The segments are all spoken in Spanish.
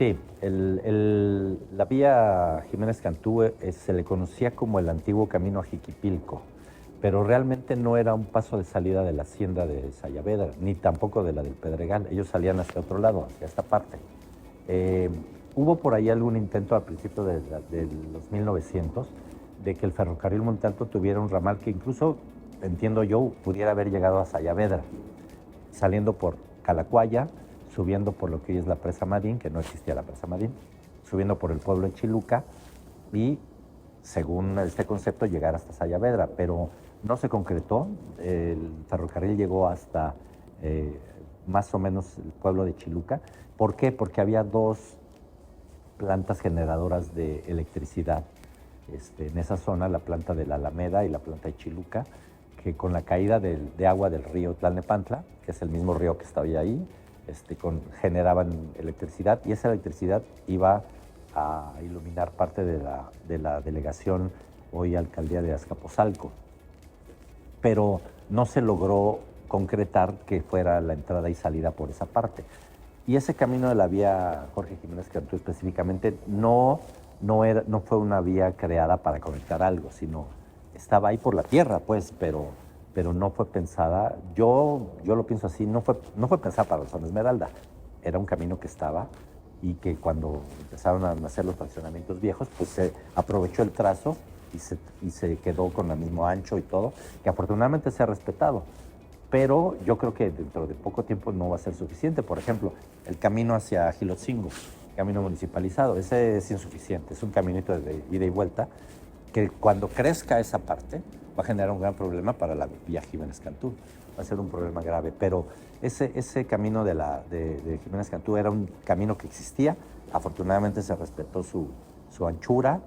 Sí, la vía Jiménez Cantú se le conocía como el antiguo camino a Jiquipilco, pero realmente no era un paso de salida de la hacienda de Sayavedra, ni tampoco de la del Pedregal. Ellos salían hacia otro lado, hacia esta parte. Eh, Hubo por ahí algún intento al principio de los 1900 de que el ferrocarril Monte Alto tuviera un ramal que incluso, entiendo yo, pudiera haber llegado a Sayavedra, saliendo por Calacuaya, subiendo por lo que hoy es la presa Madín, que no existía la presa Madín, subiendo por el pueblo de Chiluca y, según este concepto, llegar hasta Sayavedra, pero no se concretó. El ferrocarril llegó hasta más o menos el pueblo de Chiluca. ¿Por qué? Porque había dos plantas generadoras de electricidad en esa zona, la planta de la Alameda y la planta de Chiluca, que con la caída de agua del río Tlalnepantla, que es el mismo río que estaba ahí, generaban electricidad, y esa electricidad iba a iluminar parte de la delegación, hoy alcaldía de Azcapotzalco. Pero no se logró concretar que fuera la entrada y salida por esa parte. Y ese camino de la vía Jorge Jiménez Cantú específicamente no fue una vía creada para conectar algo, sino estaba ahí por la tierra, pues, pero no fue pensada. Yo lo pienso así, no fue pensada para la zona Esmeralda. Era un camino que estaba y que cuando empezaron a nacer los fraccionamientos viejos, pues se aprovechó el trazo y se quedó con el mismo ancho y todo, que afortunadamente se ha respetado. Pero yo creo que dentro de poco tiempo no va a ser suficiente. Por ejemplo, el camino hacia Gilotzingo, camino municipalizado, ese es insuficiente, es un caminito de ida y vuelta que cuando crezca esa parte va a generar un gran problema para la vía Jiménez Cantú. Va a ser un problema grave, pero ese camino de Jiménez Cantú era un camino que existía. Afortunadamente se respetó su anchura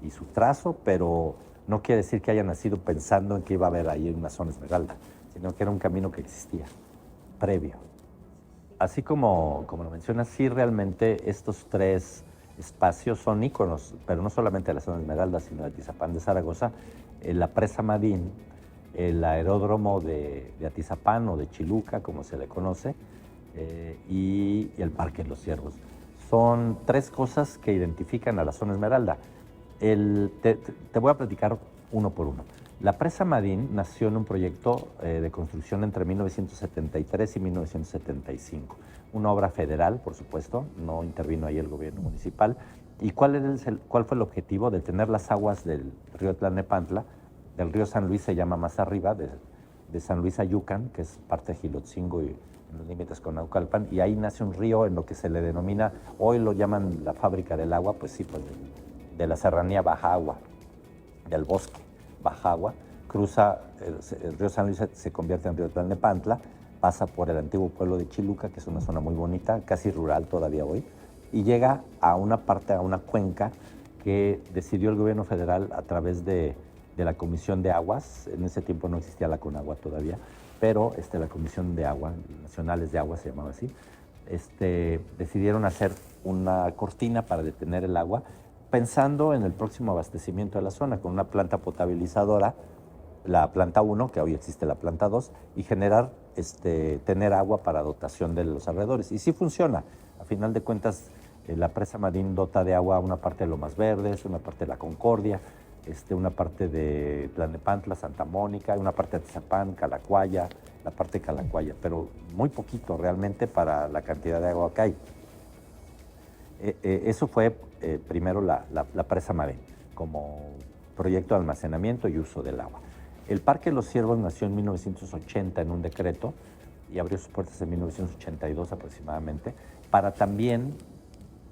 y su trazo, pero no quiere decir que haya nacido pensando en que iba a haber ahí una zona Esmeralda, sino que era un camino que existía previo. Así como lo mencionas, sí, realmente estos tres espacios son íconos, pero no solamente de la zona Esmeralda, sino de Atizapán de Zaragoza, la presa Madín, el aeródromo de Atizapán o de Chiluca, como se le conoce, y el Parque de los Ciervos. Son tres cosas que identifican a la zona Esmeralda. Te voy a platicar uno por uno. La presa Madín nació en un proyecto de construcción entre 1973 y 1975. Una obra federal, por supuesto, no intervino ahí el gobierno municipal. ¿Y cuál fue el objetivo? De tener las aguas del río Tlalnepantla, del río San Luis se llama más arriba, de San Luis a Yucan, que es parte de Gilotzingo y en los límites con Naucalpan, y ahí nace un río en lo que se le denomina, hoy lo llaman la fábrica del agua, pues sí, pues de la serranía Baja Agua, del bosque Baja Agua, cruza el río San Luis, se convierte en río Tlalnepantla, pasa por el antiguo pueblo de Chiluca, que es una zona muy bonita, casi rural todavía hoy, y llega a una parte, a una cuenca que decidió el gobierno federal a través de la Comisión de Aguas. En ese tiempo no existía la Conagua todavía, pero la Comisión de Aguas, Nacionales de Aguas se llamaba así, decidieron hacer una cortina para detener el agua, pensando en el próximo abastecimiento de la zona, con una planta potabilizadora, la planta 1, que hoy existe la planta 2, y tener agua para dotación de los alrededores. Y sí funciona. A final de cuentas, la presa Madín dota de agua una parte de Lomas Verdes, una parte de La Concordia, una parte de Tlalnepantla, Santa Mónica, una parte de Atizapán, Calacuaya, la parte de Calacuaya, pero muy poquito realmente para la cantidad de agua que hay. Eso fue primero la presa Madín, como proyecto de almacenamiento y uso del agua. El Parque de los Ciervos nació en 1980 en un decreto y abrió sus puertas en 1982 aproximadamente, para también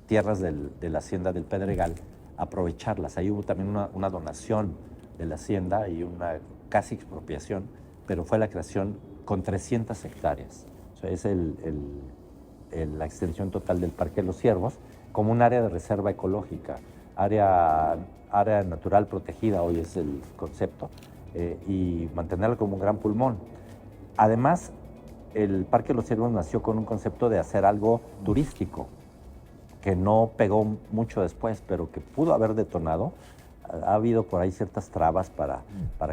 tierras de la hacienda del Pedregal, aprovecharlas. Ahí hubo también una donación de la hacienda y una casi expropiación, pero fue la creación con 300 hectáreas. O sea, es la extensión total del Parque de los Ciervos, como un área de reserva ecológica, área natural protegida, hoy es el concepto, y mantenerla como un gran pulmón. Además, el Parque de los Ciervos nació con un concepto de hacer algo turístico, que no pegó mucho después, pero que pudo haber detonado. Ha habido por ahí ciertas trabas para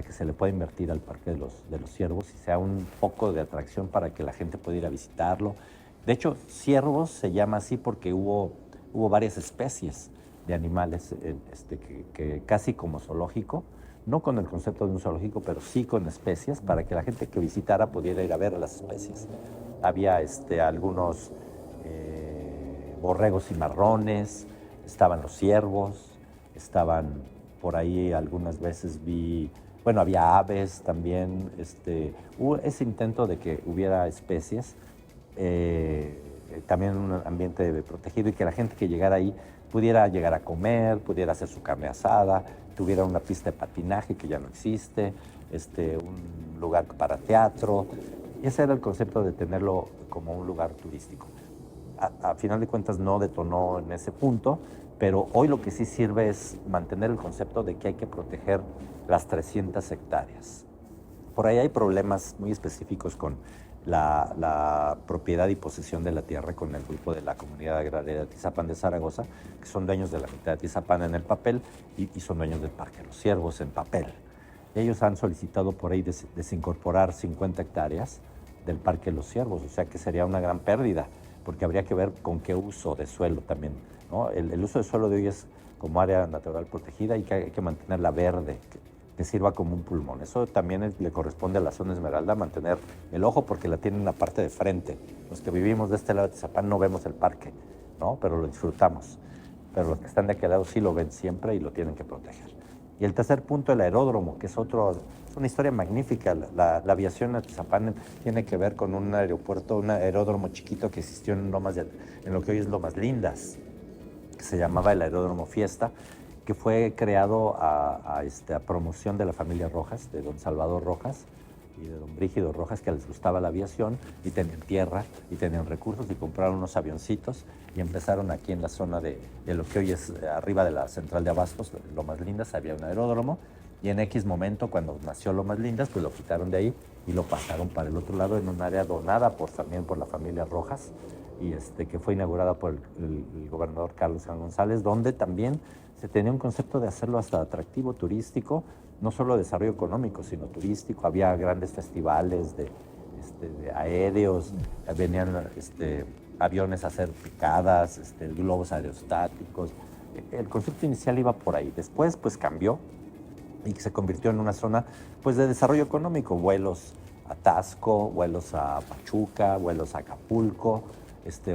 que se le pueda invertir al Parque de los Ciervos y sea un foco de atracción para que la gente pueda ir a visitarlo. De hecho, Ciervos se llama así porque hubo hubo varias especies de animales que casi como zoológico, no con el concepto de un zoológico, pero sí con especies, para que la gente que visitara pudiera ir a ver las especies. Había algunos borregos cimarrones, estaban los ciervos, estaban por ahí algunas veces vi, bueno, había aves también, hubo ese intento de que hubiera especies, también un ambiente protegido y que la gente que llegara ahí pudiera llegar a comer, pudiera hacer su carne asada, tuviera una pista de patinaje que ya no existe, un lugar para teatro. Ese era el concepto de tenerlo como un lugar turístico. A final de cuentas no detonó en ese punto, pero hoy lo que sí sirve es mantener el concepto de que hay que proteger las 300 hectáreas. Por ahí hay problemas muy específicos con la propiedad y posesión de la tierra con el grupo de la Comunidad Agraria de Atizapán de Zaragoza, que son dueños de la mitad de Atizapán en el papel y son dueños del Parque Los Ciervos en papel. Ellos han solicitado por ahí desincorporar 50 hectáreas del Parque Los Ciervos, o sea que sería una gran pérdida, porque habría que ver con qué uso de suelo también, ¿no? El uso de suelo de hoy es como área natural protegida y que hay que mantenerla verde, que sirva como un pulmón. Eso también le corresponde a la zona Esmeralda, mantener el ojo porque la tiene en la parte de frente. Los que vivimos de este lado de Atizapán no vemos el parque, ¿no? Pero lo disfrutamos. Pero los que están de aquel lado sí lo ven siempre y lo tienen que proteger. Y el tercer punto, el aeródromo, que es una historia magnífica. La aviación en Atizapán tiene que ver con un aeropuerto, un aeródromo chiquito que existió en lo que hoy es Lomas Lindas, que se llamaba el Aeródromo Fiesta, que fue creado a promoción de la familia Rojas, de don Salvador Rojas y de don Brígido Rojas, que les gustaba la aviación y tenían tierra y tenían recursos y compraron unos avioncitos y empezaron aquí en la zona de lo que hoy es arriba de la central de abastos, Lomas Lindas, había un aeródromo y en X momento, cuando nació Lomas Lindas, pues lo quitaron de ahí y lo pasaron para el otro lado en un área donada también por la familia Rojas y que fue inaugurada por el gobernador Carlos San González, donde también se tenía un concepto de hacerlo hasta atractivo turístico, no solo desarrollo económico, sino turístico. Había grandes festivales de aéreos, venían aviones a hacer picadas, globos aerostáticos. El concepto inicial iba por ahí. Después, pues cambió y se convirtió en una zona pues, de desarrollo económico. Vuelos a Taxco, vuelos a Pachuca, vuelos a Acapulco.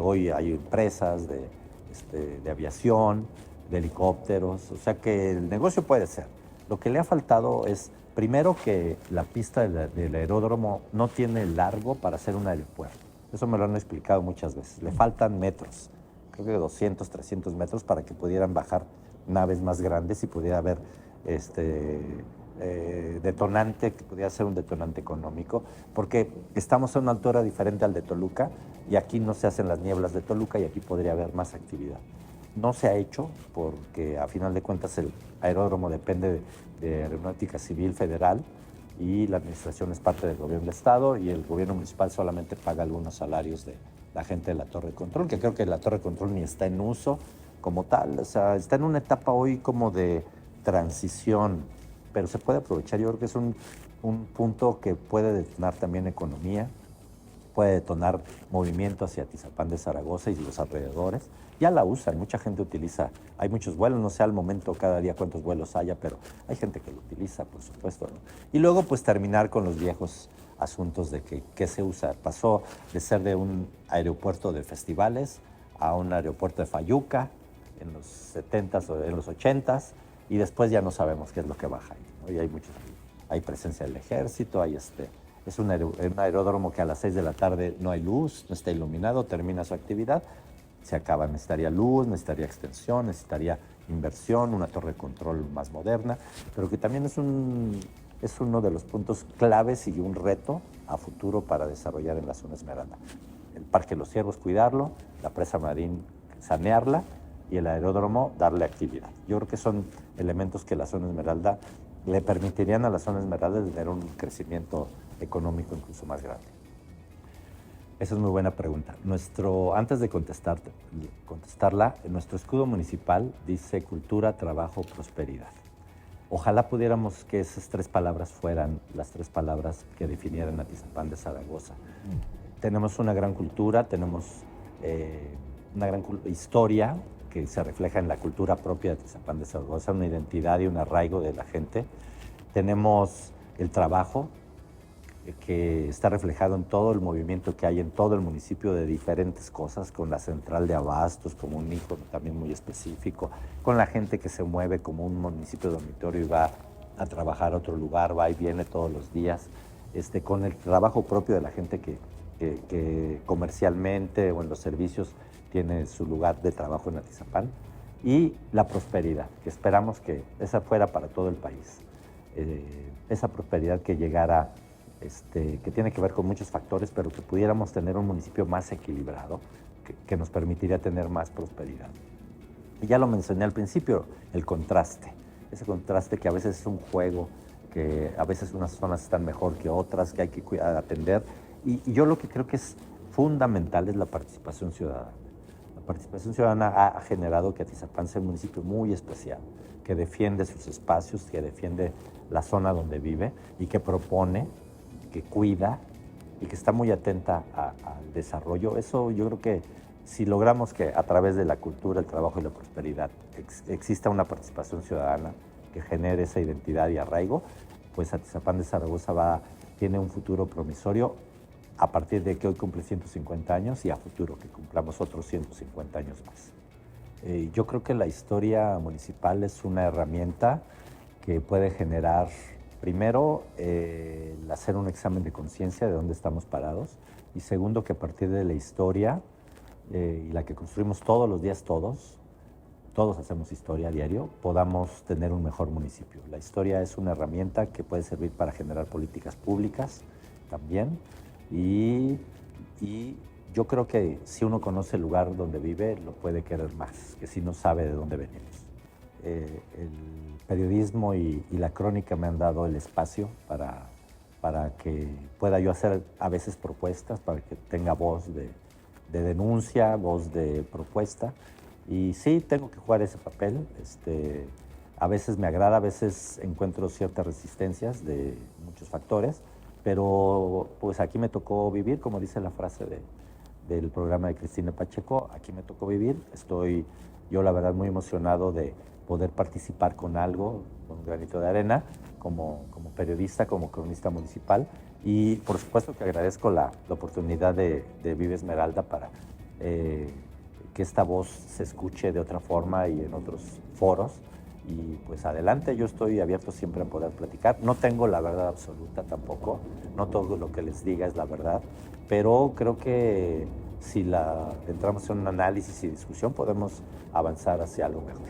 Hoy hay empresas de aviación, de helicópteros, o sea que el negocio puede ser. Lo que le ha faltado es, primero, que la pista del aeródromo no tiene largo para hacer un aeropuerto. Eso me lo han explicado muchas veces. Le faltan metros, creo que 200, 300 metros para que pudieran bajar naves más grandes y pudiera haber detonante, que pudiera ser un detonante económico, porque estamos a una altura diferente al de Toluca y aquí no se hacen las nieblas de Toluca y aquí podría haber más actividad. No se ha hecho porque a final de cuentas el aeródromo depende de Aeronáutica Civil Federal y la administración es parte del gobierno del estado y el gobierno municipal solamente paga algunos salarios de la gente de la torre de control, que creo que la torre de control ni está en uso como tal, o sea, está en una etapa hoy como de transición, pero se puede aprovechar. Yo creo que es un punto que puede detonar también economía, puede detonar movimiento hacia Atizapán de Zaragoza y los alrededores. Ya la usan, mucha gente utiliza, hay muchos vuelos, no sé al momento cada día cuántos vuelos haya, pero hay gente que lo utiliza, por supuesto, ¿no? Y luego pues terminar con los viejos asuntos de qué se usa. Pasó de ser de un aeropuerto de festivales a un aeropuerto de Fayuca en los 70s o en los 80s y después ya no sabemos qué es lo que baja ahí, ¿no? Y hay presencia del ejército, es un aeródromo que a las 6 de la tarde no hay luz, no está iluminado, termina su actividad, se acaba. Necesitaría luz, necesitaría extensión, necesitaría inversión, una torre de control más moderna, pero que también es uno de los puntos claves y un reto a futuro para desarrollar en la zona Esmeralda. El Parque Los Ciervos, cuidarlo, la presa Marín, sanearla y el aeródromo, darle actividad. Yo creo que son elementos que la zona Esmeralda le permitirían a la zona Esmeralda tener un crecimiento económico incluso más grande. Esa es muy buena pregunta. Antes de contestarla, nuestro escudo municipal dice cultura, trabajo, prosperidad. Ojalá pudiéramos que esas 3 palabras fueran las 3 palabras que definieran Atizapán de Zaragoza. Tenemos una gran cultura, tenemos una gran historia, que se refleja en la cultura propia de Atizapán de Zaragoza, una identidad y un arraigo de la gente. Tenemos el trabajo, que está reflejado en todo el movimiento que hay en todo el municipio de diferentes cosas, con la central de abastos como un ícono también muy específico, con la gente que se mueve como un municipio dormitorio y va a trabajar a otro lugar, va y viene todos los días, con el trabajo propio de la gente que comercialmente o en los servicios tiene su lugar de trabajo en Atizapán, y la prosperidad, que esperamos que esa fuera para todo el país. Esa prosperidad que llegara, que tiene que ver con muchos factores, pero que pudiéramos tener un municipio más equilibrado, que nos permitiría tener más prosperidad. Y ya lo mencioné al principio, el contraste. Ese contraste que a veces es un juego, que a veces unas zonas están mejor que otras, que hay que cuidar, atender. Y yo lo que creo que es fundamental es la participación ciudadana. La participación ciudadana ha generado que Atizapán sea un municipio muy especial, que defiende sus espacios, que defiende la zona donde vive y que propone, que cuida y que está muy atenta al desarrollo. Eso yo creo que si logramos que a través de la cultura, el trabajo y la prosperidad exista una participación ciudadana que genere esa identidad y arraigo, pues Atizapán de Zaragoza tiene un futuro promisorio a partir de que hoy cumple 150 años y a futuro que cumplamos otros 150 años más. Yo creo que la historia municipal es una herramienta que puede generar, primero, el hacer un examen de conciencia de dónde estamos parados, y segundo, que a partir de la historia y la que construimos todos los días, todos hacemos historia a diario, podamos tener un mejor municipio. La historia es una herramienta que puede servir para generar políticas públicas también, y yo creo que si uno conoce el lugar donde vive, lo puede querer más que si no sabe de dónde venimos. El periodismo y la crónica me han dado el espacio para que pueda yo hacer a veces propuestas, para que tenga voz de denuncia, voz de propuesta. Y sí, tengo que jugar ese papel. A veces me agrada, a veces encuentro ciertas resistencias de muchos factores, pero pues aquí me tocó vivir, como dice la frase del programa de Cristina Pacheco, aquí me tocó vivir. Estoy yo la verdad muy emocionado de poder participar con algo, con un granito de arena, como periodista, como cronista municipal, y por supuesto que agradezco la oportunidad de Vive Esmeralda para que esta voz se escuche de otra forma y en otros foros. Y pues adelante, yo estoy abierto siempre a poder platicar. No tengo la verdad absoluta tampoco, no todo lo que les diga es la verdad, pero creo que si entramos en un análisis y discusión podemos avanzar hacia algo mejor.